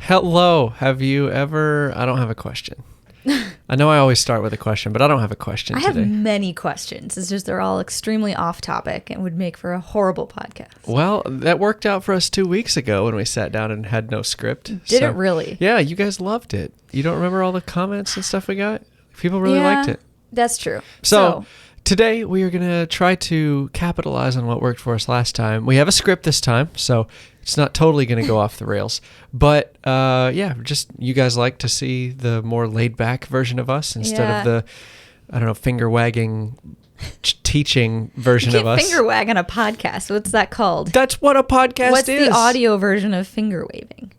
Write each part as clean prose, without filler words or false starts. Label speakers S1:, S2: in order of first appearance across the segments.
S1: Hello. Have you ever... I don't have a question. I know I always start with a question, but I don't have a question today.
S2: I have many questions. It's just they're all extremely off topic and would make for a horrible podcast.
S1: Well, that worked out for us 2 weeks ago when we sat down and had no script.
S2: Did it really?
S1: Yeah, you guys loved it. You don't remember all the comments and stuff we got? People really liked it.
S2: That's true.
S1: So today we are going to try to capitalize on what worked for us last time. We have a script this time, so it's not totally going to go off the rails. But just you guys like to see the more laid back version of us instead of the, I don't know, finger wagging teaching version of us.
S2: Finger wag on a podcast. What's that called?
S1: That's what a podcast
S2: What's
S1: is.
S2: the audio version of finger waving?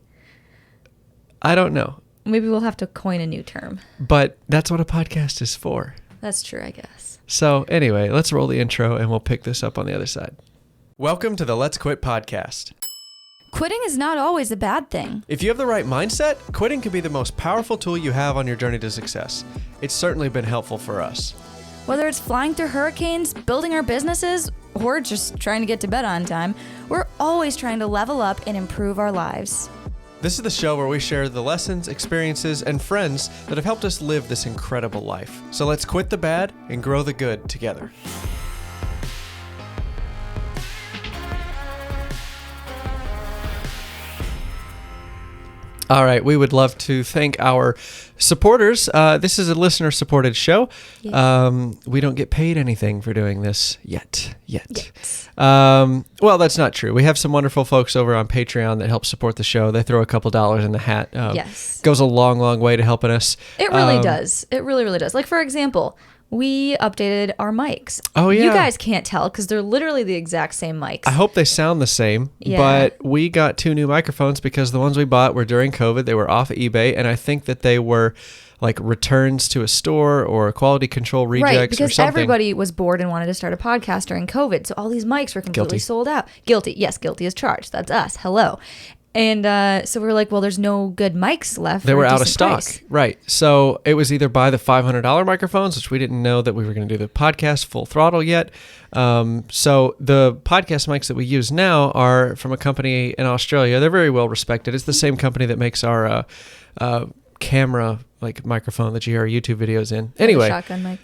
S1: I don't know.
S2: Maybe we'll have to coin a new term.
S1: But that's what a podcast is for.
S2: That's true, I guess.
S1: So anyway, let's roll the intro and we'll pick this up on the other side. Welcome to the Let's Quit podcast.
S2: Quitting is not always a bad thing.
S1: If you have the right mindset, quitting can be the most powerful tool you have on your journey to success. It's certainly been helpful for us.
S2: Whether it's flying through hurricanes, building our businesses, or just trying to get to bed on time, we're always trying to level up and improve our lives.
S1: This is the show where we share the lessons, experiences, and friends that have helped us live this incredible life. So let's quit the bad and grow the good together. All right, we would love to thank our supporters. This is a listener-supported show. Yes. We don't get paid anything for doing this yet. Well, that's not true. We have some wonderful folks over on Patreon that help support the show. They throw a couple dollars in the hat.
S2: Yes.
S1: Goes a long, long way to helping us.
S2: It really does. It really, really does. Like, for example, we updated our mics.
S1: Oh, yeah.
S2: You guys can't tell because they're literally the exact same mics.
S1: I hope they sound the same, but we got 2 new microphones because the ones we bought were during COVID. They were off of eBay, and I think that they were like returns to a store or quality control rejects
S2: right, because
S1: or something.
S2: Everybody was bored and wanted to start a podcast during COVID, so all these mics were completely sold out. Guilty. Yes, guilty as charged. That's us. Hello. And so we were like, well, there's no good mics left.
S1: They were out of
S2: stock.
S1: Price. Right. So it was either buy the $500 microphones, which we didn't know that we were going to do the podcast full throttle yet. So the podcast mics that we use now are from a company in Australia. They're very well respected. It's the same company that makes our camera like microphone that you hear our YouTube videos in. Anyway,
S2: shotgun mic.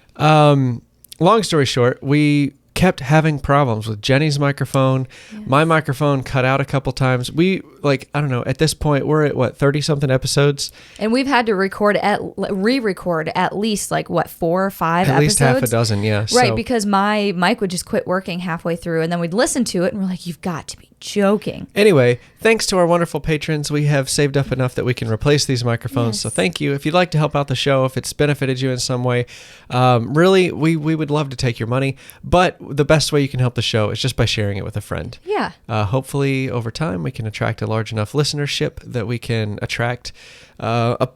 S1: Long story short, we kept having problems with Jennie's microphone. Yes. My microphone cut out a couple times. We I don't know, at this point we're at 30 something episodes,
S2: and we've had to re-record at least 4 or 5
S1: at
S2: episodes,
S1: least half a dozen.
S2: Right, because my mic would just quit working halfway through, and then we'd listen to it and we're like, you've got to be joking.
S1: Anyway, thanks to our wonderful patrons, we have saved up enough that we can replace these microphones. Yes. So thank you. If you'd like to help out the show, if it's benefited you in some way, really, we would love to take your money. But the best way you can help the show is just by sharing it with a friend.
S2: Yeah.
S1: Hopefully, over time, we can attract a large enough listenership that we can attract a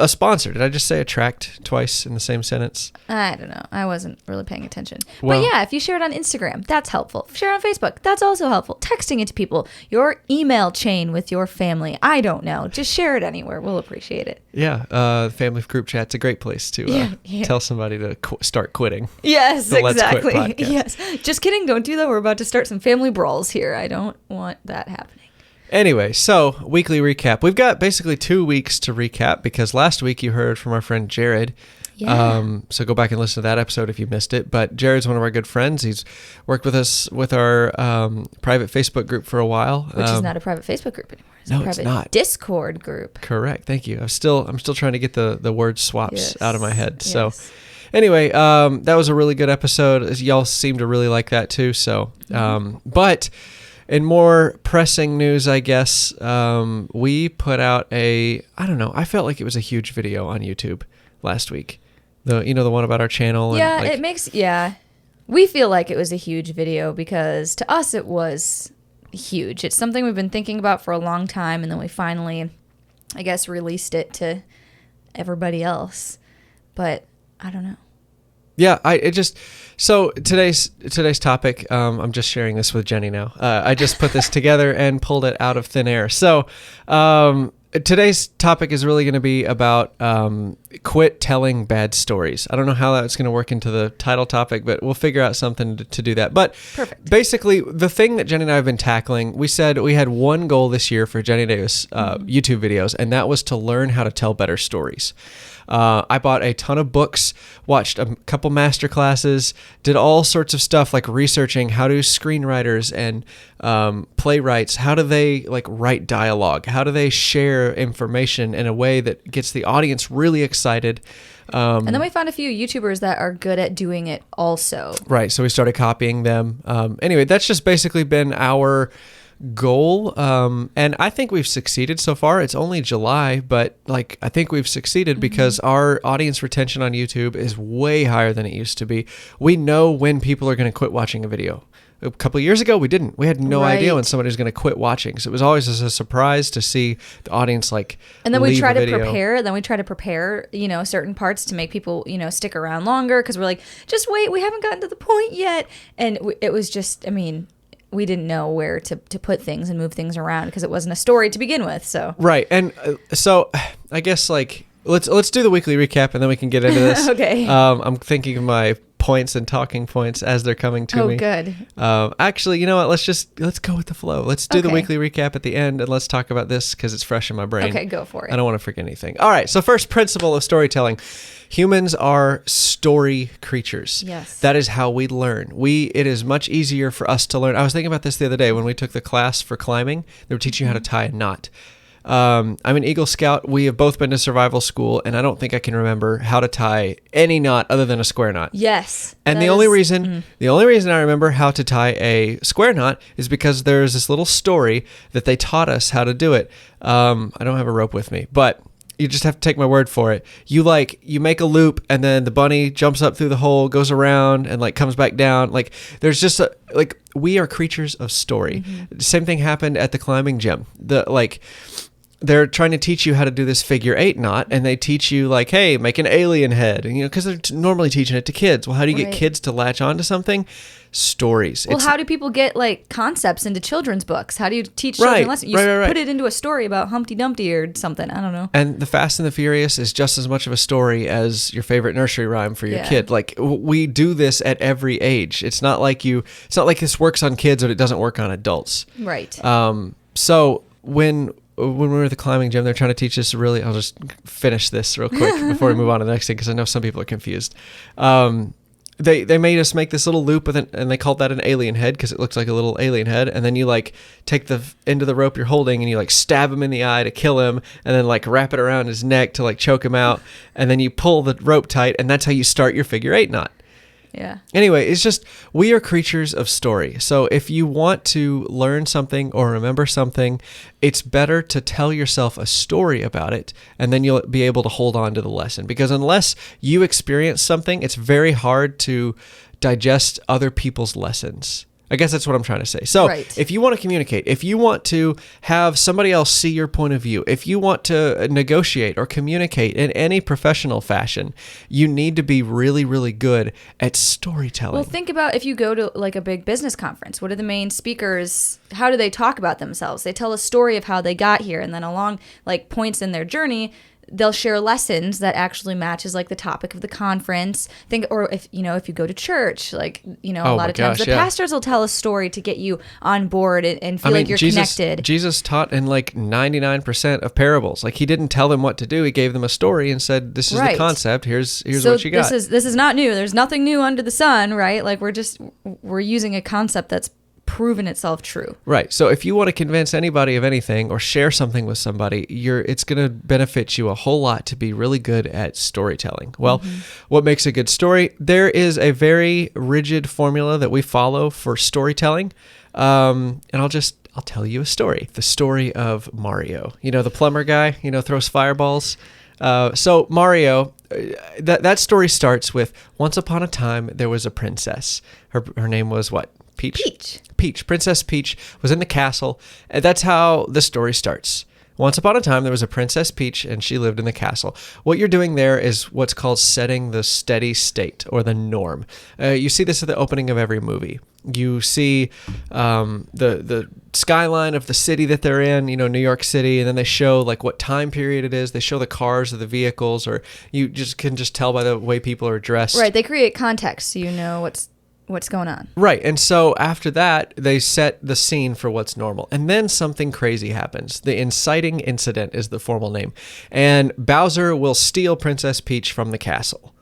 S1: sponsor. Did I just say attract twice in the same sentence?
S2: I don't know. I wasn't really paying attention.
S1: Well,
S2: but yeah, if you share it on Instagram, that's helpful. Share it on Facebook, that's also helpful. Texting it to people, your email chain with your family. I don't know. Just share it anywhere. We'll appreciate it.
S1: Yeah. Family group chat's a great place to tell somebody to start quitting.
S2: Yes, exactly.
S1: Let's Quit podcast.
S2: Yes. Just kidding. Don't do that. We're about to start some family brawls here. I don't want that happening.
S1: Anyway, so weekly recap. We've got basically 2 weeks to recap because last week you heard from our friend Jared.
S2: Yeah.
S1: So go back and listen to that episode if you missed it. But Jared's one of our good friends. He's worked with us with our private Facebook group for a while.
S2: Which is not a private Facebook group anymore. It's a private
S1: it's not.
S2: Discord group.
S1: Correct. Thank you. I'm still trying to get the word swaps out of my head.
S2: Yes.
S1: So anyway, that was a really good episode. Y'all seem to really like that too. So, but in more pressing news, I guess, we put out I felt like it was a huge video on YouTube last week. The one about our channel.
S2: Yeah, we feel like it was a huge video because to us it was huge. It's something we've been thinking about for a long time, and then we finally, I guess, released it to everybody else. But I don't know.
S1: Yeah, so today's topic, I'm just sharing this with Jennie now. I just put this together and pulled it out of thin air. So today's topic is really going to be about quit telling bad stories. I don't know how that's going to work into the title topic, but we'll figure out something to do that. But
S2: Perfect.
S1: Basically, the thing that Jennie and I have been tackling, we said we had one goal this year for Jennie and Davis YouTube videos, and that was to learn how to tell better stories. I bought a ton of books, watched a couple master classes, did all sorts of stuff like researching how do screenwriters and playwrights, how do they like write dialogue? How do they share information in a way that gets the audience really excited?
S2: And then we found a few YouTubers that are good at doing it also.
S1: Right. So we started copying them. Anyway, that's just basically been our goal, and I think we've succeeded so far. It's only July, but like I think we've succeeded because our audience retention on YouTube is way higher than it used to be. We know when people are going to quit watching a video. A couple of years ago, we didn't. We had no idea when somebody was going to quit watching. So it was always a surprise to see the audience like.
S2: And then we
S1: leave
S2: try
S1: a
S2: to
S1: video.
S2: prepare. Then we try to prepare, certain parts to make people, stick around longer because we're like, just wait, we haven't gotten to the point yet. And it was just, we didn't know where to put things and move things around because it wasn't a story to begin with. So
S1: right, and so I guess like let's do the weekly recap and then we can get into this.
S2: Okay.
S1: I'm thinking of my points and talking points as they're coming to me.
S2: Oh, good.
S1: Actually, you know what? Let's go with the flow. Let's do the
S2: Okay.
S1: weekly recap at the end and let's talk about this because it's fresh in my brain.
S2: Okay, go for it.
S1: I don't want to forget anything. All right. So first principle of storytelling. Humans are story creatures.
S2: Yes.
S1: That is how we learn. It is much easier for us to learn. I was thinking about this the other day when we took the class for climbing. They were teaching you how to tie a knot. I'm an Eagle Scout. We have both been to survival school, and I don't think I can remember how to tie any knot other than a square knot.
S2: Yes.
S1: And the only reason I remember how to tie a square knot is because there's this little story that they taught us how to do it. I don't have a rope with me, but you just have to take my word for it. You make a loop and then the bunny jumps up through the hole, goes around and like comes back down. Like there's just we are creatures of story. Same thing happened at the climbing gym. They're trying to teach you how to do this figure 8 knot, and they teach you like, hey, make an alien head, and because they're normally teaching it to kids. Well, how do you get kids to latch onto something? Stories.
S2: Well, how do people get like concepts into children's books? How do you teach children lessons? You put it into a story about Humpty Dumpty or something. I don't know.
S1: And The Fast and the Furious is just as much of a story as your favorite nursery rhyme for your kid. Like we do this at every age. It's not like this works on kids, but it doesn't work on adults.
S2: Right.
S1: So when we were at the climbing gym, they're trying to teach us I'll just finish this real quick before we move on to the next thing because I know some people are confused. They made us make this little loop and they called that an alien head because it looks like a little alien head. And then you like take the end of the rope you're holding and you like stab him in the eye to kill him and then like wrap it around his neck to like choke him out. And then you pull the rope tight and that's how you start your figure 8 knot.
S2: Yeah.
S1: Anyway, it's just we are creatures of story. So if you want to learn something or remember something, it's better to tell yourself a story about it, and then you'll be able to hold on to the lesson. Because unless you experience something, it's very hard to digest other people's lessons. I guess that's what I'm trying to say. So if you want to communicate, if you want to have somebody else see your point of view, if you want to negotiate or communicate in any professional fashion, you need to be really, really good at storytelling.
S2: Well, think about if you go to like a big business conference, what are the main speakers? How do they talk about themselves? They tell a story of how they got here, and then along like points in their journey, they'll share lessons that actually matches like the topic of the conference. Or if you go to church, a lot of times the pastors will tell a story to get you on board and feel like you're connected.
S1: Jesus taught in like 99% of parables. Like he didn't tell them what to do. He gave them a story and said, this is the concept. Here's what you got.
S2: This is not new. There's nothing new under the sun, right? Like we're using a concept that's proven itself true.
S1: Right. So if you want to convince anybody of anything or share something with somebody, it's going to benefit you a whole lot to be really good at storytelling. Well, what makes a good story? There is a very rigid formula that we follow for storytelling. And I'll tell you a story. The story of Mario. The plumber guy, throws fireballs. So Mario, that story starts with once upon a time there was a princess. Her name was what? Peach. Princess Peach was in the castle. And that's how the story starts. Once upon a time, there was a Princess Peach, and she lived in the castle. What you're doing there is what's called setting the steady state, or the norm. You see this at the opening of every movie. You see the skyline of the city that they're in, New York City, and then they show like what time period it is. They show the cars or the vehicles, or you can just tell by the way people are dressed.
S2: Right, they create context so you know what's going on.
S1: Right, and so after that, they set the scene for what's normal. And then something crazy happens. The Inciting Incident is the formal name. And Bowser will steal Princess Peach from the castle.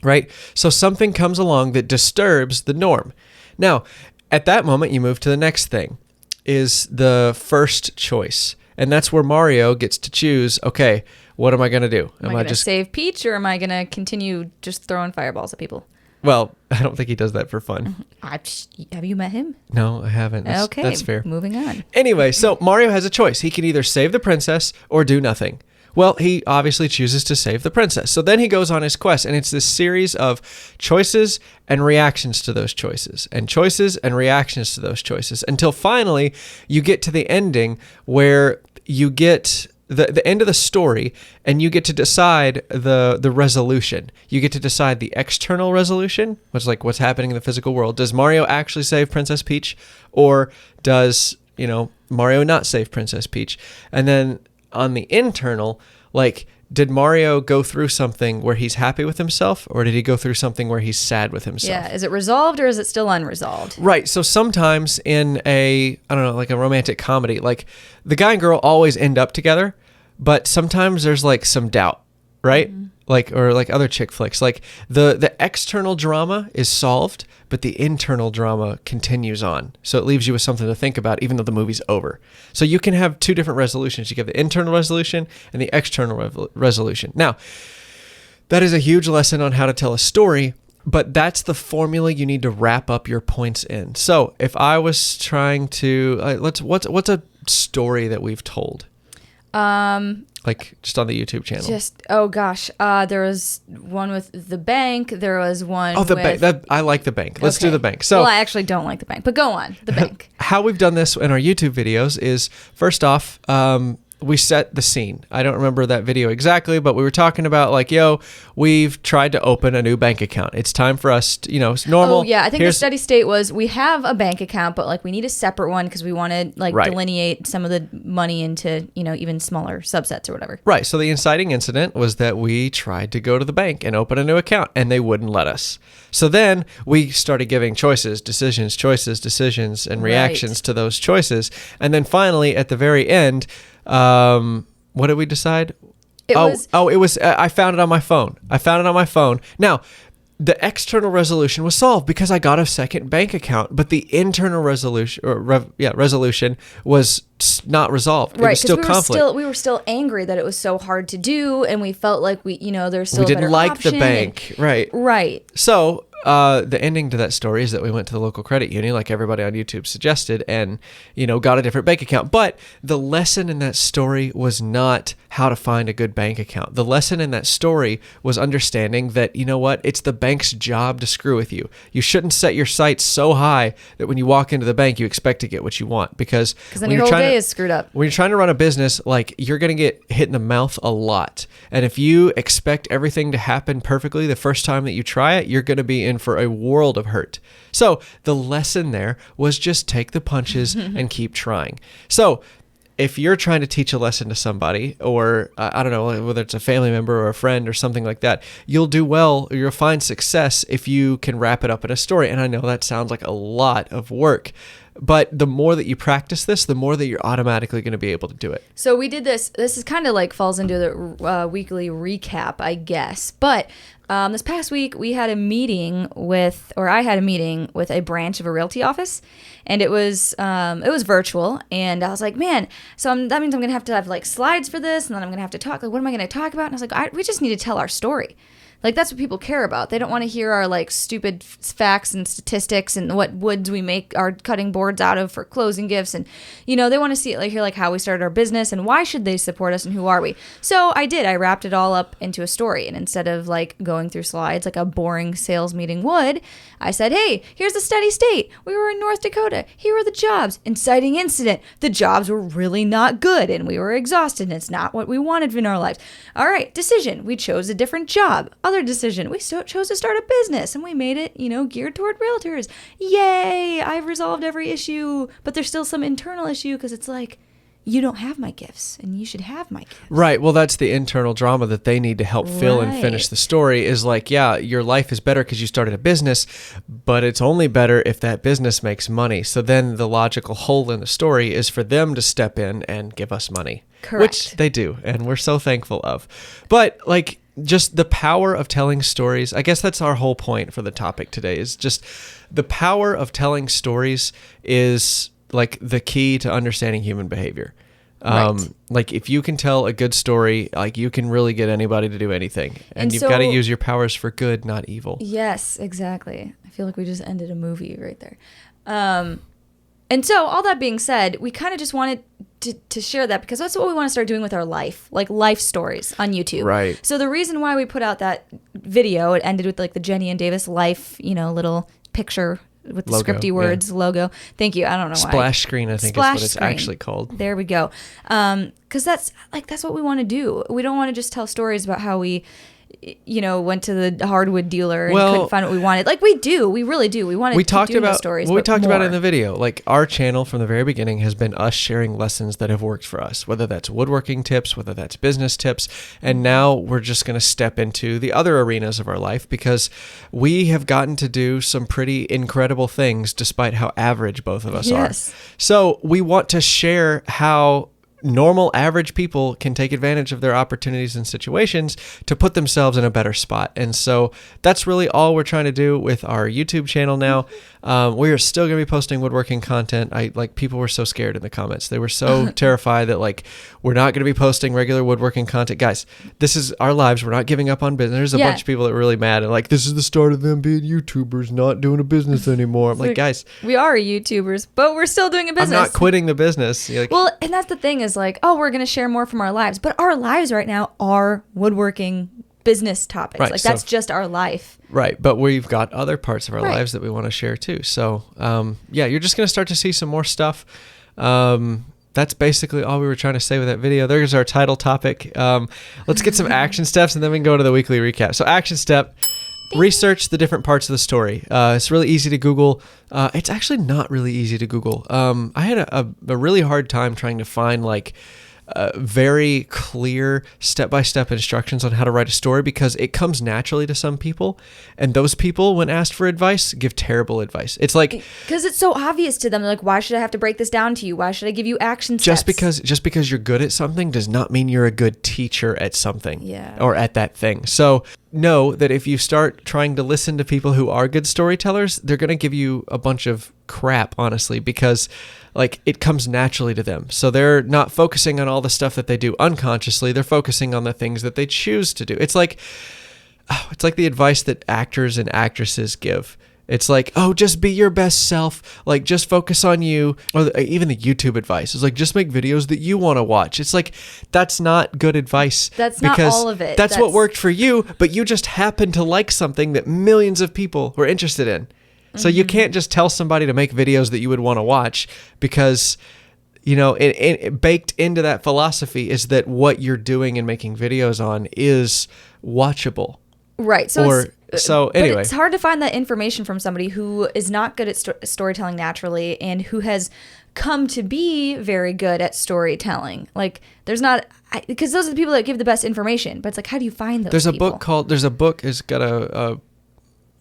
S1: Right? So something comes along that disturbs the norm. Now, at that moment, you move to the next thing, is the first choice. And that's where Mario gets to choose, okay, what am I going to do?
S2: Am I going to save Peach, or am I going to continue just throwing fireballs at people?
S1: Well, I don't think he does that for fun.
S2: Have you met him?
S1: No, I haven't.
S2: Okay,
S1: that's fair.
S2: Moving on.
S1: Anyway, so Mario has a choice. He can either save the princess or do nothing. Well, he obviously chooses to save the princess. So then he goes on his quest, and it's this series of choices and reactions to those choices, and choices and reactions to those choices, until finally you get to the ending where you get the end of the story, and you get to decide the resolution. You get to decide the external resolution, which is like what's happening in the physical world. Does Mario actually save Princess Peach, or does Mario not save Princess Peach? And then on the internal, like, did Mario go through something where he's happy with himself, or did he go through something where he's sad with himself?
S2: Yeah, is it resolved or is it still unresolved?
S1: Right. So sometimes in like a romantic comedy, like the guy and girl always end up together, but sometimes there's like some doubt, right? Mm-hmm. Like other chick flicks, like the external drama is solved, but the internal drama continues on. So it leaves you with something to think about, even though the movie's over. So you can have two different resolutions. You can have the internal resolution and the external resolution. Now, that is a huge lesson on how to tell a story, but that's the formula you need to wrap up your points in. So if I was trying to, what's a story that we've told? Like just on the YouTube channel.
S2: There was one with the bank. There was one.
S1: Oh, the bank. I like the bank. Let's do the bank. So,
S2: well, I actually don't like the bank, but go on. The bank.
S1: How we've done this in our YouTube videos is, first off, we set the scene. I don't remember that video exactly, but we were talking about like, we've tried to open a new bank account. It's time for us to, it's normal.
S2: Oh, yeah. I think the steady state was we have a bank account, but like we need a separate one because we want to delineate some of the money into, even smaller subsets or whatever.
S1: Right. So the inciting incident was that we tried to go to the bank and open a new account, and they wouldn't let us. So then we started giving choices, decisions, and reactions to those choices. And then finally, at the very end, what did we decide? It was I found it on my phone. Now, the external resolution was solved because I got a second bank account, but the internal resolution was not resolved.
S2: Right,
S1: it was still conflict.
S2: We were still angry that it was so hard to do, and we felt like there's still
S1: we
S2: a better
S1: didn't like
S2: option,
S1: the bank. Right. So the ending to that story is that we went to the local credit union, like everybody on YouTube suggested, and got a different bank account. But the lesson in that story was not how to find a good bank account. The lesson in that story was understanding that it's the bank's job to screw with you. You shouldn't set your sights so high that when you walk into the bank you expect to get what you want, because
S2: then your whole day is screwed up.
S1: When you're trying to run a business, like, you're going to get hit in the mouth a lot. And if you expect everything to happen perfectly the first time that you try it, you're going to be in for a world of hurt. So the lesson there was just take the punches and keep trying. So if you're trying to teach a lesson to somebody, or I don't know, whether it's a family member or a friend or something like that, you'll do well, or you'll find success if you can wrap it up in a story. And I know that sounds like a lot of work, but the more that you practice this, the more that you're automatically going to be able to do it.
S2: So we did this. This is kind of like falls into the weekly recap, I guess. But this past week we had a meeting I had a meeting with a branch of a realty office, and it was virtual. And I was like, man, so that means I'm gonna have to have like slides for this, and then I'm gonna have to talk. Like, what am I gonna talk about? And I was like, we just need to tell our story. Like, that's what people care about. They don't want to hear our, like, stupid facts and statistics and what woods we make our cutting boards out of for closing gifts. And, you know, they want to see, like, hear, like, how we started our business and why should they support us and who are we. So I wrapped it all up into a story. And instead of, like, going through slides like a boring sales meeting would, I said, hey, here's the steady state. We were in North Dakota. Here are the jobs. Inciting incident. The jobs were really not good and we were exhausted and it's not what we wanted in our lives. All right, decision. We chose a different job. Other decision. We chose to start a business and we made it, you know, geared toward realtors. Yay! I've resolved every issue, but there's still some internal issue because it's like, you don't have my gifts and you should have my gifts.
S1: Right. Well, that's the internal drama that they need to help fill and finish the story is like, yeah, your life is better because you started a business, but it's only better if that business makes money. So then the logical hole in the story is for them to step in and give us money.
S2: Correct.
S1: Which they do. And we're so thankful of. But like, just the power of telling stories. I guess that's our whole point for the topic today is just the power of telling stories is like the key to understanding human behavior.
S2: Right.
S1: Like if you can tell a good story, like you can really get anybody to do anything. And you've got to use your powers for good, not evil.
S2: Yes, exactly. I feel like we just ended a movie right there. And so all that being said, we kind of just wanted to share that because that's what we want to start doing with our life, like life stories on YouTube.
S1: Right.
S2: So the reason why we put out that video, it ended with like the Jennie and Davis life, you know, little picture with the
S1: Logo,
S2: scripty words, logo. Thank you. I don't know why.
S1: Splash screen, I think is what it's actually called.
S2: There we go. Because that's what we want to do. We don't want to just tell stories about how we, you know, went to the hardwood dealer and couldn't find what we wanted. Like we do. We really do. We want to keep doing those stories.
S1: Well, we talked about it in the video. Like our channel from the very beginning has been us sharing lessons that have worked for us, whether that's woodworking tips, whether that's business tips. And now we're just going to step into the other arenas of our life because we have gotten to do some pretty incredible things despite how average both of us are. So we want to share how normal average people can take advantage of their opportunities and situations to put themselves in a better spot. And so that's really all we're trying to do with our YouTube channel now. We are still going to be posting woodworking content. People were so scared in the comments. They were so terrified that like, we're not going to be posting regular woodworking content. Guys, this is our lives. We're not giving up on business. There's a bunch of people that were really mad and like, this is the start of them being YouTubers, not doing a business anymore. I'm like, guys,
S2: we are YouTubers, but we're still doing a business.
S1: I'm not quitting the business. Like,
S2: well, and that's the thing is like, oh, we're going to share more from our lives, but our lives right now are woodworking business topics. Right, like that's just our life.
S1: Right. But we've got other parts of our lives that we want to share too. So, you're just going to start to see some more stuff. That's basically all we were trying to say with that video. There's our title topic. Let's get some action steps and then we can go to the weekly recap. So action step, research the different parts of the story. It's really easy to Google. It's actually not really easy to Google. I had a really hard time trying to find like very clear step-by-step instructions on how to write a story because it comes naturally to some people, and those people, when asked for advice, give terrible advice. It's like
S2: because it's so obvious to them. They're like, why should I have to break this down to you? Why should I give you action steps?
S1: Just because you're good at something does not mean you're a good teacher at something or at that thing. So know that if you start trying to listen to people who are good storytellers, they're going to give you a bunch of crap, honestly, because like it comes naturally to them. So they're not focusing on all the stuff that they do unconsciously. They're focusing on the things that they choose to do. It's like the advice that actors and actresses give. It's like, oh, just be your best self. Like, just focus on you. Or even the YouTube advice is like, just make videos that you want to watch. It's like, that's not good advice.
S2: That's not all of it.
S1: That's what worked for you, but you just happen to like something that millions of people were interested in. So you can't just tell somebody to make videos that you would want to watch because, you know, it baked into that philosophy is that what you're doing and making videos on is watchable.
S2: Right.
S1: So anyway,
S2: but it's hard to find that information from somebody who is not good at storytelling naturally and who has come to be very good at storytelling. Like there's not, because those are the people that give the best information, but it's like, how do you find those people?
S1: There's a book, it's got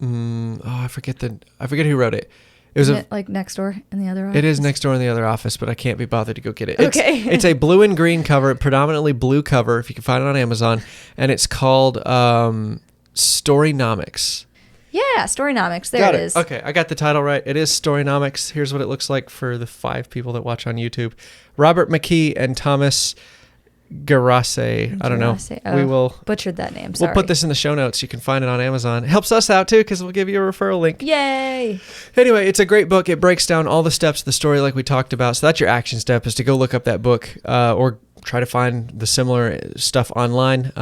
S1: I forget who wrote it.
S2: Isn't it like Next Door in the Other Office?
S1: It is Next Door in the Other Office, but I can't be bothered to go get it.
S2: It's
S1: a blue and green cover, predominantly blue cover, if you can find it on Amazon, and it's called Storynomics.
S2: Yeah, Storynomics. There it is.
S1: Okay, I got the title right. It is Storynomics. Here's what it looks like for the 5 people that watch on YouTube. Robert McKee and Thomas Garase. I don't know.
S2: Oh,
S1: We will
S2: butchered that name. Sorry.
S1: We'll put this in the show notes. You can find it on Amazon. It helps us out too because we'll give you a referral link.
S2: Yay!
S1: Anyway, it's a great book. It breaks down all the steps of the story like we talked about. So that's your action step, is to go look up that book or try to find the similar stuff online,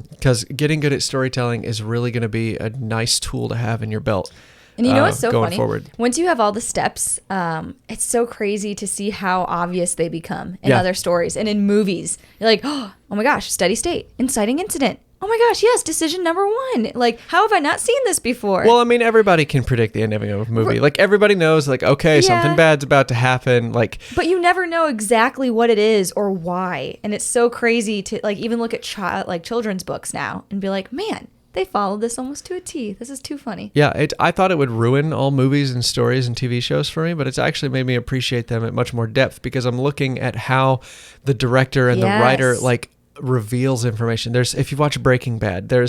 S1: because getting good at storytelling is really going to be a nice tool to have in your belt.
S2: And you know what's so
S1: going
S2: funny?
S1: Forward.
S2: Once you have all the steps, it's so crazy to see how obvious they become in other stories and in movies. You're like, oh my gosh, steady state, inciting incident. Oh my gosh, yes, decision number 1. Like, how have I not seen this before?
S1: Well, I mean, everybody can predict the ending of a movie. Like, everybody knows, like, okay, something bad's about to happen. Like,
S2: but you never know exactly what it is or why. And it's so crazy to, like, even look at children's books now and be like, man, they followed this almost to a T. This is too funny.
S1: Yeah, I thought it would ruin all movies and stories and TV shows for me, but it's actually made me appreciate them at much more depth because I'm looking at how the director and the writer, like, reveals information. If you watch Breaking Bad, I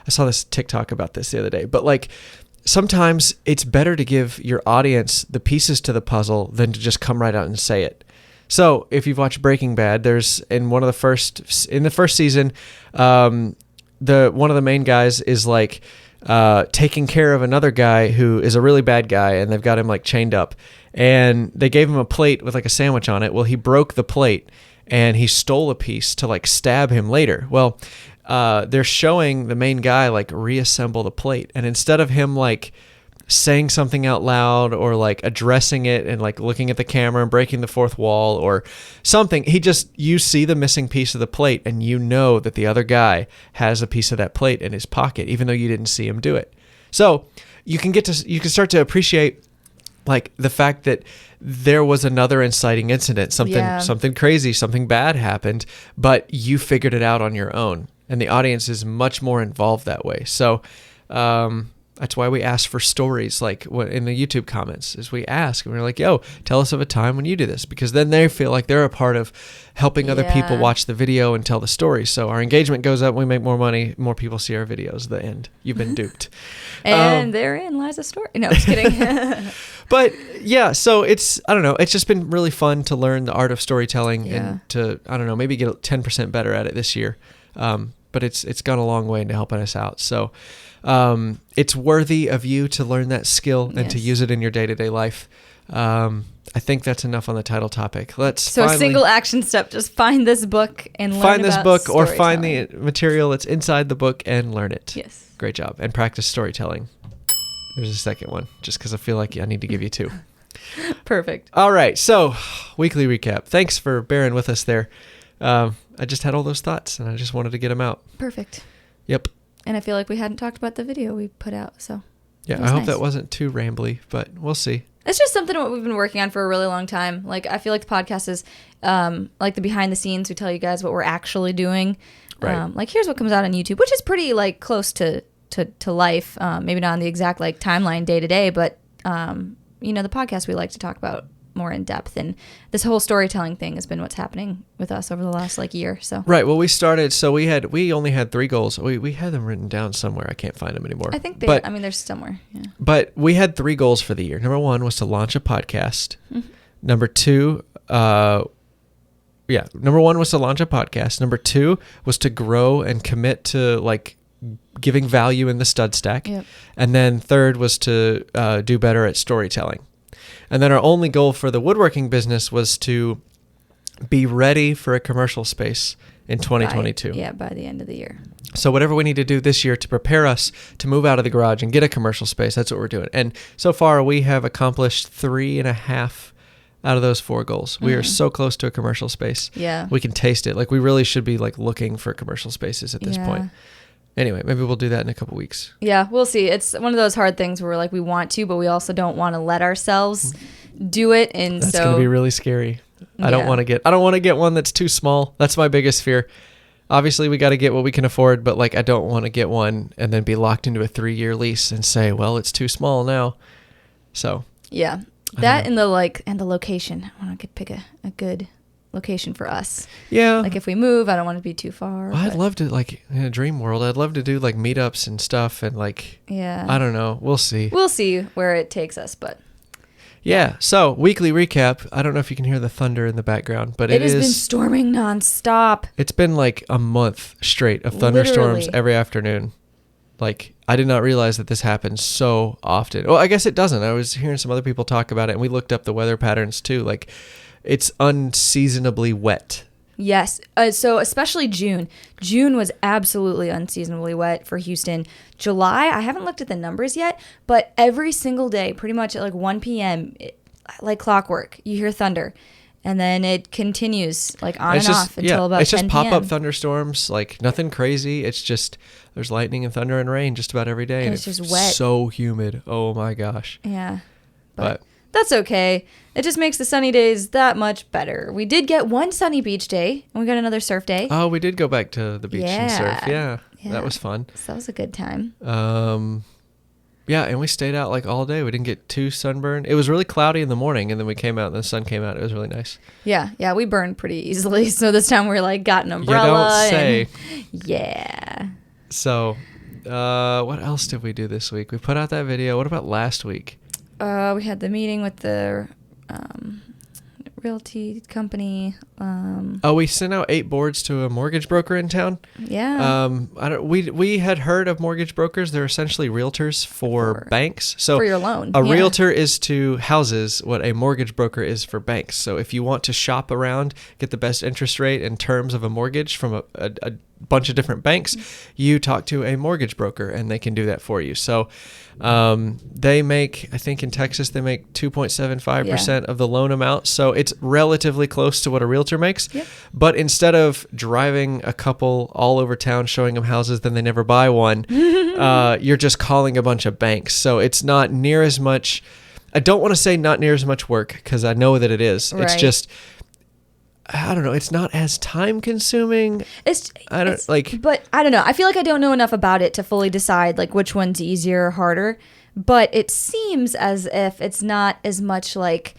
S1: saw this TikTok about this the other day, but like sometimes it's better to give your audience the pieces to the puzzle than to just come right out and say it. So if you've watched Breaking Bad, there's in the first season, one of the main guys is like taking care of another guy who is a really bad guy, and they've got him like chained up, and they gave him a plate with like a sandwich on it. Well, he broke the plate and he stole a piece to like stab him later. Well, they're showing the main guy like reassemble the plate, and instead of him like saying something out loud or like addressing it and like looking at the camera and breaking the fourth wall or something, you see the missing piece of the plate, and you know that the other guy has a piece of that plate in his pocket, even though you didn't see him do it. So you can start to appreciate like the fact that there was another inciting incident, something crazy, something bad happened, but you figured it out on your own, and the audience is much more involved that way. So that's why we ask for stories, like in the YouTube comments, is we ask and we're like, yo, tell us of a time when you do this, because then they feel like they're a part of helping other people watch the video and tell the story. So our engagement goes up, we make more money, more people see our videos. The end. You've been duped.
S2: And therein lies a story. No, just kidding.
S1: But yeah, so it's just been really fun to learn the art of storytelling and to, maybe get 10% better at it this year. But it's gone a long way into helping us out. So it's worthy of you to learn that skill and to use it in your day-to-day life. I think that's enough on the title topic. A single action step, just find this book and learn
S2: find this book,
S1: or find the material that's inside the book and learn it.
S2: Yes.
S1: Great job. And practice storytelling. There's a second one, just because I feel like I need to give you 2.
S2: Perfect.
S1: All right. So weekly recap. Thanks for bearing with us there. I just had all those thoughts and I just wanted to get them out.
S2: Perfect.
S1: Yep.
S2: And I feel like we hadn't talked about the video we put out, so
S1: yeah, I hope that wasn't too rambly, but we'll see.
S2: It's just something what we've been working on for a really long time. Like, I feel like the podcast is like the behind the scenes. We tell you guys what we're actually doing.
S1: Right.
S2: Like, here's what comes out on YouTube, which is pretty like close to life. Maybe not on the exact like timeline day to day, but the podcast we like to talk about more in depth, and this whole storytelling thing has been what's happening with us over the last like year. So
S1: right. Well, we started. So we only had 3 goals. We had them written down somewhere. I can't find them anymore.
S2: I think they're somewhere. Yeah.
S1: But we had 3 goals for the year. Number 1 was to launch a podcast. Mm-hmm. Number 2, number 1 was to launch a podcast. Number 2 was to grow and commit to like giving value in the stud stack.
S2: Yep.
S1: And then 3rd was to do better at storytelling. And then our only goal for the woodworking business was to be ready for a commercial space in 2022.
S2: By the end of the year.
S1: So whatever we need to do this year to prepare us to move out of the garage and get a commercial space, that's what we're doing. And so far we have accomplished 3.5 out of those 4 goals. We are so close to a commercial space.
S2: Yeah.
S1: We can taste it. Like, we really should be like looking for commercial spaces at this point. Anyway, maybe we'll do that in a couple weeks.
S2: Yeah, we'll see. It's one of those hard things where like we want to, but we also don't want to let ourselves do it. And
S1: that's going to be really scary. I don't want to get one that's too small. That's my biggest fear. Obviously, we got to get what we can afford, but like I don't want to get one and then be locked into a 3-year lease and say, well, it's too small now. So
S2: yeah, that and the location. I want to pick a good location for us.
S1: Yeah.
S2: Like if we move, I don't want to be too far.
S1: Well, I'd love to, like in a dream world, I'd love to do like meetups and stuff and like, I don't know. We'll see.
S2: We'll see where it takes us, but
S1: Yeah. So weekly recap. I don't know if you can hear the thunder in the background, but
S2: it has been storming nonstop.
S1: It's been like a month straight of thunderstorms every afternoon. Like, I did not realize that this happens so often. Well, I guess it doesn't. I was hearing some other people talk about it, and we looked up the weather patterns too. Like, it's unseasonably wet.
S2: Yes. So especially June. June was absolutely unseasonably wet for Houston. July, I haven't looked at the numbers yet, but every single day, pretty much at like 1 p.m., like clockwork, you hear thunder. And then it continues like on and off until about 10 p.m.
S1: It's just pop-up thunderstorms, like nothing crazy. It's just there's lightning and thunder and rain just about every day.
S2: And it's just wet.
S1: So humid. Oh my gosh.
S2: Yeah. But that's okay. It just makes the sunny days that much better. We did get one sunny beach day, and we got another surf day.
S1: Oh, we did go back to the beach and surf. Yeah. That was fun.
S2: So that was a good time.
S1: Yeah, and we stayed out like all day. We didn't get too sunburned. It was really cloudy in the morning, and then we came out and the sun came out. It was really nice.
S2: Yeah, we burned pretty easily. So this time we got an umbrella.
S1: You don't say.
S2: Yeah.
S1: So, what else did we do this week? We put out that video. What about last week?
S2: We had the meeting with the realty company.
S1: We sent out 8 boards to a mortgage broker in town.
S2: Yeah.
S1: We had heard of mortgage brokers. They're essentially realtors for banks. So
S2: for your loan.
S1: A realtor is to houses what a mortgage broker is for banks. So if you want to shop around, get the best interest rate and terms of a mortgage from a bunch of different banks, you talk to a mortgage broker and they can do that for you. So they make, I think in Texas, they make 2.75% of the loan amount. So it's relatively close to what a realtor makes.
S2: Yep.
S1: But instead of driving a couple all over town showing them houses, then they never buy one, you're just calling a bunch of banks. So it's not near as much, I don't want to say not near as much work because I know that it is.
S2: Right.
S1: It's just, I don't know. It's not as time consuming.
S2: But I don't know. I feel like I don't know enough about it to fully decide like which one's easier or harder. But it seems as if it's not as much like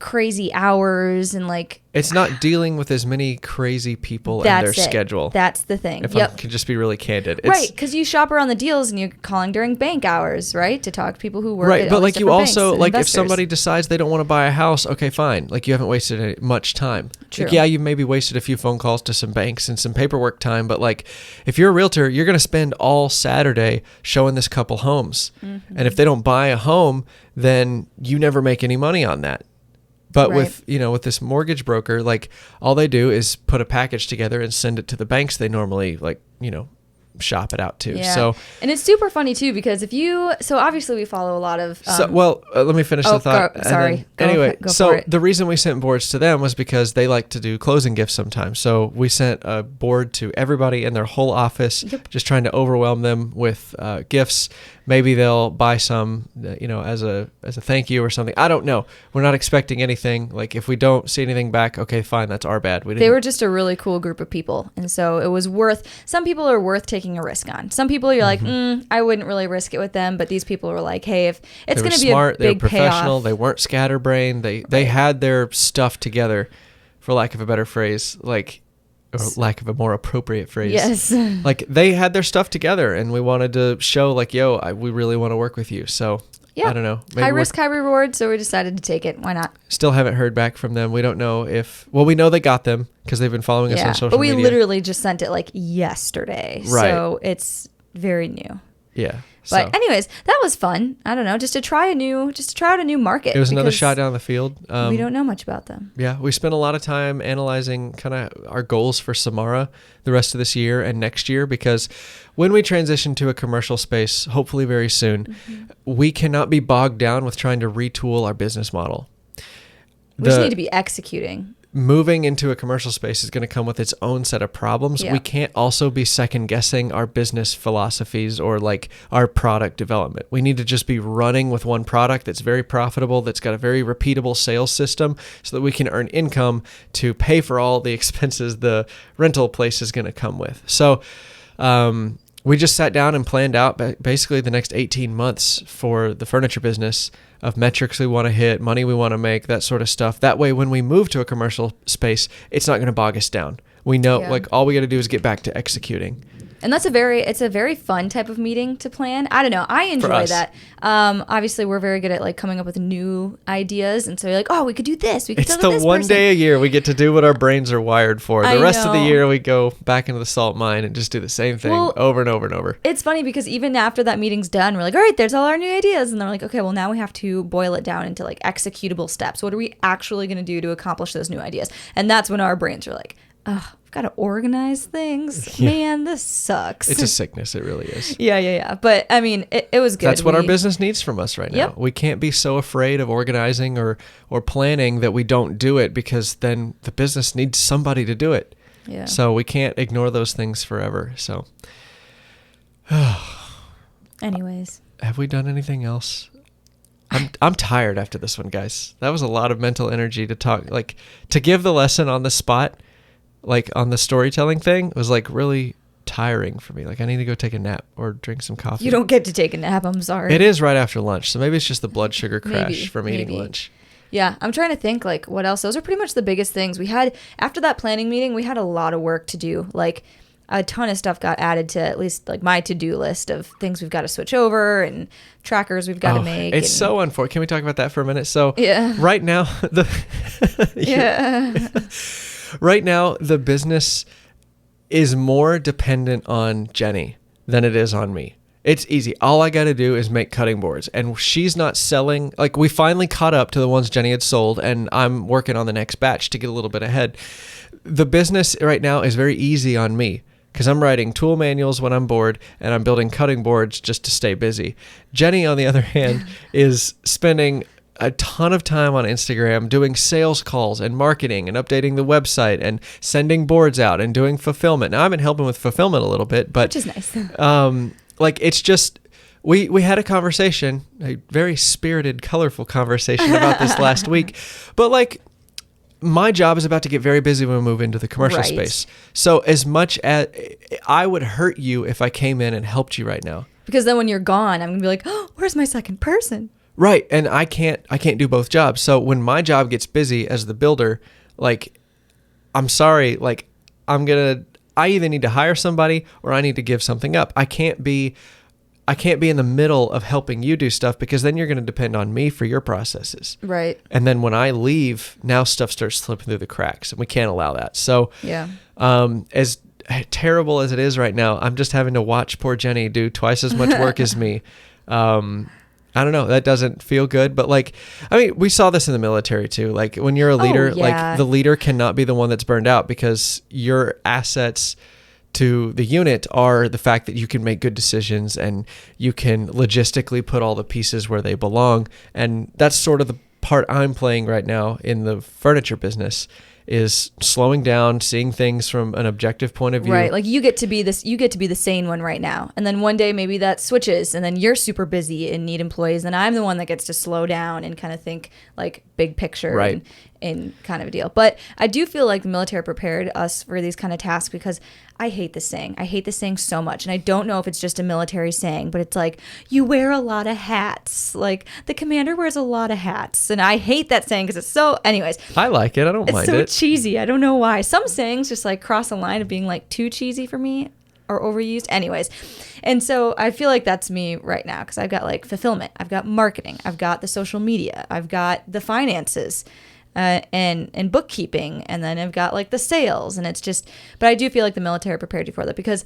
S2: crazy hours and like
S1: it's not dealing with as many crazy people and their schedule.
S2: That's the thing.
S1: If I can just be really candid.
S2: Right, because you shop around the deals and you're calling during bank hours, right? To talk to people who work at
S1: but
S2: all
S1: like
S2: these
S1: you
S2: different
S1: also
S2: banks,
S1: like
S2: investors.
S1: if somebody decides they don't want to buy a house, okay, fine. Like you haven't wasted much time.
S2: True.
S1: Like, yeah, you maybe wasted a few phone calls to some banks and some paperwork time, but like if you're a realtor, you're going to spend all Saturday showing this couple homes. Mm-hmm. And if they don't buy a home, then you never make any money on that. But with this mortgage broker, like all they do is put a package together and send it to the banks they normally shop it out to.
S2: Yeah.
S1: So,
S2: and it's super funny too because so obviously we follow a lot of.
S1: Let me finish the thought.
S2: Go
S1: the reason we sent boards to them was because they like to do closing gifts sometimes. So we sent a board to everybody in their whole office, just trying to overwhelm them with gifts. Maybe they'll buy some, as a thank you or something. I don't know. We're not expecting anything. Like if we don't see anything back, okay, fine, that's our bad.
S2: They were just a really cool group of people, and so it was some people are worth taking a risk on. Some people you're like, I wouldn't really risk it with them, but these people were like, hey, if it's going to be
S1: smart,
S2: a big
S1: they were professional,
S2: payoff.
S1: they weren't scatterbrained. They had their stuff together, for lack of a better phrase, or lack of a more appropriate phrase.
S2: Yes.
S1: Like they had their stuff together and we wanted to show we really want to work with you. So I don't know.
S2: High risk, high reward. So we decided to take it. Why not?
S1: Still haven't heard back from them. We don't know we know they got them because they've been following us on social media.
S2: But we literally just sent it yesterday.
S1: Right.
S2: So it's very new.
S1: Yeah.
S2: But anyways, that was fun. I don't know, just to try out a new market.
S1: It was another shot down the field.
S2: We don't know much about them.
S1: Yeah, we spent a lot of time analyzing kind of our goals for Samara the rest of this year and next year because when we transition to a commercial space, hopefully very soon, we cannot be bogged down with trying to retool our business model.
S2: We just need to be executing.
S1: Moving into a commercial space is going to come with its own set of problems.
S2: Yeah.
S1: We can't also be second guessing our business philosophies or our product development. We need to just be running with one product that's very profitable, that's got a very repeatable sales system so that we can earn income to pay for all the expenses the rental place is going to come with. So, we just sat down and planned out basically the next 18 months for the furniture business of metrics we want to hit, money we want to make, that sort of stuff. That way, when we move to a commercial space, it's not going to bog us down. We know all we got to do is get back to executing.
S2: And it's a very fun type of meeting to plan. I don't know. I enjoy that. Obviously, we're very good at like coming up with new ideas. And so you're like, oh, we could do this. We could
S1: It's the one day a year we get to do what our brains are wired for. The rest of the year we go back into the salt mine and just do the same thing over and over and over.
S2: It's funny because even after that meeting's done, we're like, all right, there's all our new ideas. And they're like, okay, well, now we have to boil it down into like executable steps. What are we actually going to do to accomplish those new ideas? And that's when our brains are like, oh, I've got to organize things. Yeah. Man, this sucks.
S1: It's a sickness. It really is.
S2: Yeah. But I mean, it was good.
S1: That's what our business needs from us right now.
S2: Yep.
S1: We can't be so afraid of organizing or planning that we don't do it, because then the business needs somebody to do it.
S2: Yeah.
S1: So we can't ignore those things forever. So
S2: anyways,
S1: have we done anything else? I'm tired after this one, guys. That was a lot of mental energy to talk, like to give the lesson on the spot, like on the storytelling thing, was like really tiring for me. Like I need to go take a nap or drink some coffee.
S2: You don't get to take a nap. I'm sorry.
S1: It is right after lunch, so maybe it's just the blood sugar crash from eating lunch.
S2: Yeah, I'm trying to think like what else. Those are pretty much the biggest things we had after that planning meeting. We had a lot of work to do. Like a ton of stuff got added to at least like my to-do list of things we've got to switch over and trackers we've got to make.
S1: It's so unfortunate. Can we talk about that for a minute? So right now right now the business is more dependent on Jennie than it is on me. It's easy. All I got to do is make cutting boards, and she's not selling. Like we finally caught up to the ones Jennie had sold, and I'm working on the next batch to get a little bit ahead. The business right now is very easy on me, because I'm writing tool manuals when I'm bored, and I'm building cutting boards just to stay busy. Jennie, on the other hand, is spending a ton of time on Instagram doing sales calls and marketing and updating the website and sending boards out and doing fulfillment. Now, I've been helping with fulfillment a little bit, but
S2: which is nice.
S1: Like it's just, we had a conversation, a very spirited, colorful conversation about this last week, but like, my job is about to get very busy when we move into the commercial space. So as much as I would hurt you if I came in and helped you right now.
S2: Because then when you're gone, I'm going to be like, oh, where's my second person?
S1: Right. And I can't do both jobs. So when my job gets busy as the builder, like, I'm sorry, like I either need to hire somebody or I need to give something up. I can't be in the middle of helping you do stuff, because then you're going to depend on me for your processes.
S2: Right.
S1: And then when I leave, now stuff starts slipping through the cracks, and we can't allow that. So
S2: yeah.
S1: As terrible as it is right now, I'm just having to watch poor Jennie do twice as much work as me. I don't know. That doesn't feel good. But like, I mean, we saw this in the military too. Like when you're a leader, like the leader cannot be the one that's burned out, because your assets to the unit are the fact that you can make good decisions and you can logistically put all the pieces where they belong. And that's sort of the part I'm playing right now in the furniture business, is slowing down, seeing things from an objective point of view.
S2: Right. Like you get to be the sane one right now. And then one day maybe that switches and then you're super busy and need employees. And I'm the one that gets to slow down and kind of think like big picture.
S1: Right.
S2: And kind of a deal. But I do feel like the military prepared us for these kind of tasks, because I hate this saying. I hate this saying so much. And I don't know if it's just a military saying, but it's like, you wear a lot of hats. Like the commander wears a lot of hats. And I hate that saying because it's so, anyways.
S1: I like it. I don't mind it.
S2: It's so cheesy. I don't know why. Some sayings just like cross the line of being like too cheesy for me or overused. Anyways. And so I feel like that's me right now, because I've got like fulfillment. I've got marketing. I've got the social media. I've got the finances. And bookkeeping, and then I've got like the sales, and it's just, but I do feel like the military prepared you for that, because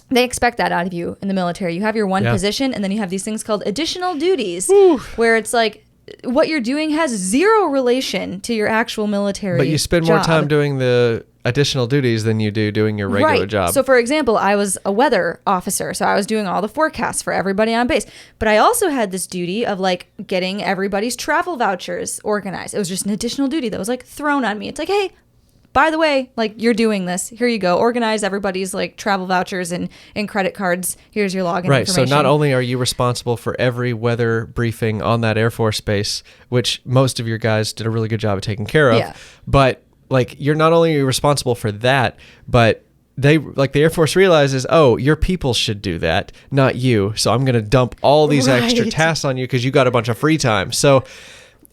S2: they expect that out of you in the military. You have your one position, and then you have these things called additional duties, where it's like what you're doing has zero relation to your actual military
S1: But you spend
S2: job.
S1: more time doing the additional duties than you do doing your regular job.
S2: So for example, I was a weather officer, so I was doing all the forecasts for everybody on base. But I also had this duty of like getting everybody's travel vouchers organized. It was just an additional duty that was like thrown on me. It's like, hey, by the way, like you're doing this. Here you go. Organize everybody's like travel vouchers and credit cards. Here's your login information.
S1: So not only are you responsible for every weather briefing on that Air Force base, which most of your guys did a really good job of taking care of, but like you're not only responsible for that, but they, like the Air Force realizes, oh, your people should do that, not you. So I'm going to dump all these extra tasks on you because you got a bunch of free time. So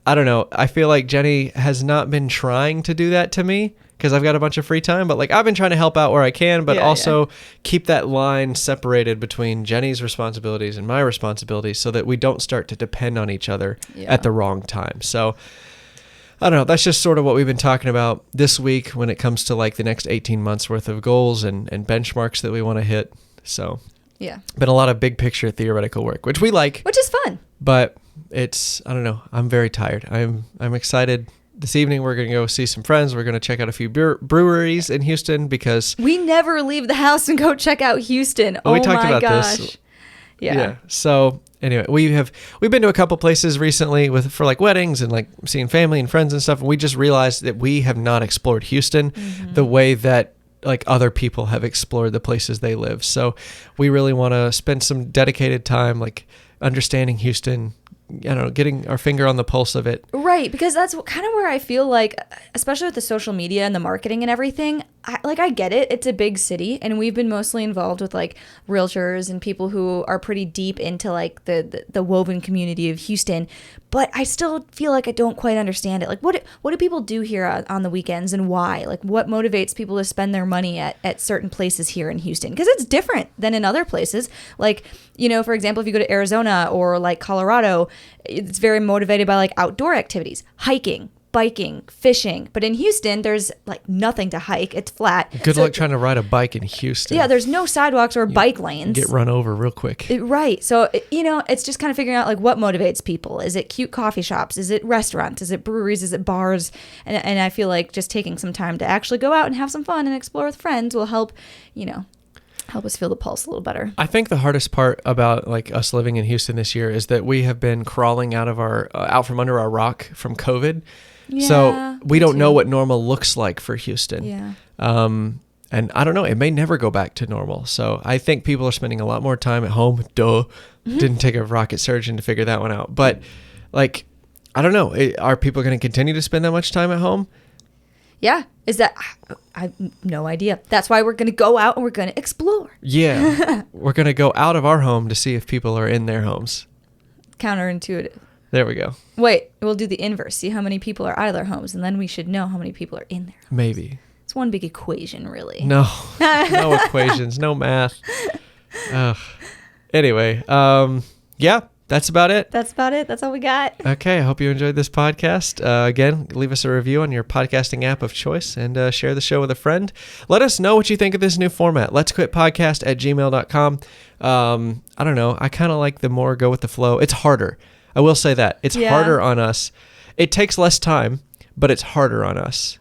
S1: I don't know. I feel like Jennie has not been trying to do that to me. because I've got a bunch of free time, but like I've been trying to help out where I can, but
S2: Yeah,
S1: also keep that line separated between Jennie's responsibilities and my responsibilities so that we don't start to depend on each other at the wrong time. So I don't know. That's just sort of what we've been talking about this week when it comes to like the next 18 months worth of goals and benchmarks that we want to hit. So
S2: Yeah.
S1: been a lot of big picture theoretical work, which we like,
S2: Which is fun.
S1: but it's, I don't know. I'm very tired. I'm excited. This evening, we're going to go see some friends. We're going to check out a few breweries in Houston because
S2: We never leave the house and go check out Houston.
S1: we
S2: Oh
S1: talked
S2: my
S1: about
S2: gosh.
S1: this.
S2: Yeah.
S1: So anyway, we've been to a couple places recently for like weddings and like seeing family and friends and stuff. And we just realized that we have not explored Houston the way that like other people have explored the places they live. So we really want to spend some dedicated time like understanding Houston, getting our finger on the pulse of it.
S2: Right, because that's kind of where I feel like, especially with the social media and the marketing and everything, I get it. It's a big city, and we've been mostly involved with like realtors and people who are pretty deep into like the woven community of Houston. But I still feel like I don't quite understand it. Like, what do people do here on the weekends, and why? Like, what motivates people to spend their money at certain places here in Houston? Because it's different than in other places. Like, for example, if you go to Arizona or like Colorado, it's very motivated by like outdoor activities, hiking, biking, fishing. But in Houston, there's like nothing to hike. It's flat.
S1: Good luck trying to ride a bike in Houston.
S2: Yeah, there's no sidewalks or bike lanes.
S1: Get run over real quick.
S2: Right. So, it's just kind of figuring out like what motivates people. Is it cute coffee shops? Is it restaurants? Is it breweries? Is it bars? And I feel like just taking some time to actually go out and have some fun and explore with friends will help, help us feel the pulse a little better.
S1: I think the hardest part about like us living in Houston this year is that we have been crawling out from under our rock from COVID.
S2: Yeah,
S1: So we don't know
S2: too.
S1: what normal looks like for Houston.
S2: Yeah.
S1: And I don't know, it may never go back to normal. So I think people are spending a lot more time at home. Didn't take a rocket surgeon to figure that one out. But like, I don't know. Are people going to continue to spend that much time at home?
S2: Yeah. Is that, I have no idea. That's why we're going to go out and we're going to explore.
S1: Yeah. We're going to go out of our home to see if people are in their homes.
S2: Counterintuitive.
S1: There we go.
S2: Wait, we'll do the inverse. See how many people are out of their homes, and then we should know how many people are in there.
S1: Maybe.
S2: It's one big equation, really.
S1: No equations, no math. Ugh. Anyway, yeah, that's about it.
S2: That's about it. That's all we got.
S1: Okay, I hope you enjoyed this podcast. Again, leave us a review on your podcasting app of choice and share the show with a friend. Let us know what you think of this new format. Let's quit podcast at gmail.com. I don't know. I kind of like the more go with the flow. It's harder. I will say that. It's harder on us. It takes less time, but it's harder on us.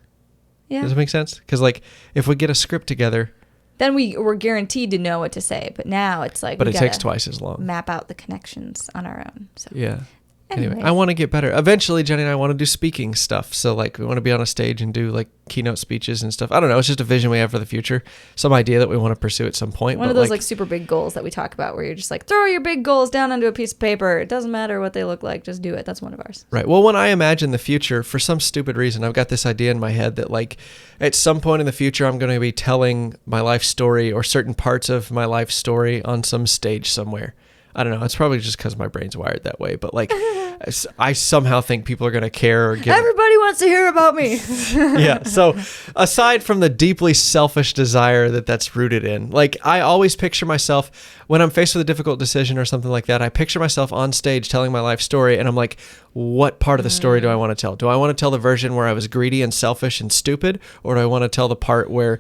S2: Yeah.
S1: Does that make sense? Because like if we get a script together,
S2: Then we're guaranteed to know what to say, but now it's like
S1: but
S2: we
S1: it takes
S2: gotta
S1: twice as long.
S2: map out the connections on our own. So
S1: Yeah. Anyway,
S2: Anyways.
S1: I want to get better. Eventually, Jennie and I want to do speaking stuff. So like we want to be on a stage and do like keynote speeches and stuff. I don't know. It's just a vision we have for the future. Some idea that we want to pursue at some point.
S2: one
S1: but
S2: of those like super big goals that we talk about where you're just like, throw your big goals down onto a piece of paper. It doesn't matter what they look like. Just do it. That's one of ours.
S1: Right. Well, when I imagine the future, for some stupid reason, I've got this idea in my head that like at some point in the future, I'm going to be telling my life story or certain parts of my life story on some stage somewhere. I don't know. It's probably just because my brain's wired that way. But like, I somehow think people are going to care or give.
S2: Everybody wants to hear about me.
S1: Yeah. So aside from the deeply selfish desire that's rooted in, like I always picture myself when I'm faced with a difficult decision or something like that, I picture myself on stage telling my life story. And I'm like, what part of the story do I want to tell? Do I want to tell the version where I was greedy and selfish and stupid? Or do I want to tell the part where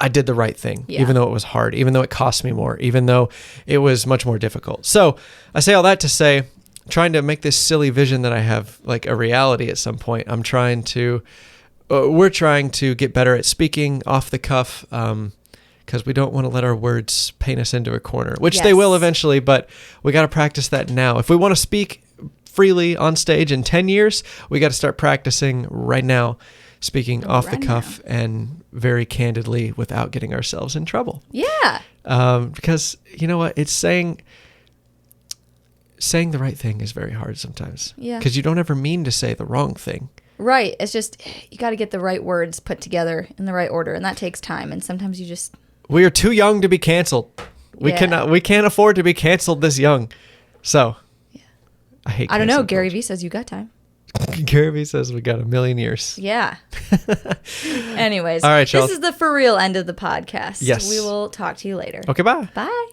S1: I did the right thing, even though it was hard, even though it cost me more, even though it was much more difficult? So I say all that to say, trying to make this silly vision that I have like a reality at some point. We're trying to get better at speaking off the cuff because we don't want to let our words paint us into a corner, which they will eventually, but we got to practice that now. If we want to speak freely on stage in 10 years, we got to start practicing right now, speaking off the cuff and very candidly without getting ourselves in trouble.
S2: Yeah.
S1: Because you know what? It's saying the right thing is very hard sometimes.
S2: Yeah.
S1: Because you don't ever mean to say the wrong thing.
S2: Right. It's just, you got to get the right words put together in the right order. And that takes time. And sometimes you just.
S1: We are too young to be canceled. We can't afford to be canceled this young. So I hate
S2: I don't know.
S1: cancel
S2: Gary
S1: culture.
S2: Vee says you got time.
S1: Kirby says we got a million years.
S2: Yeah. Anyways,
S1: all right, y'all.
S2: This is the for real end of the podcast.
S1: Yes.
S2: We will talk to you later.
S1: Okay, bye.
S2: Bye.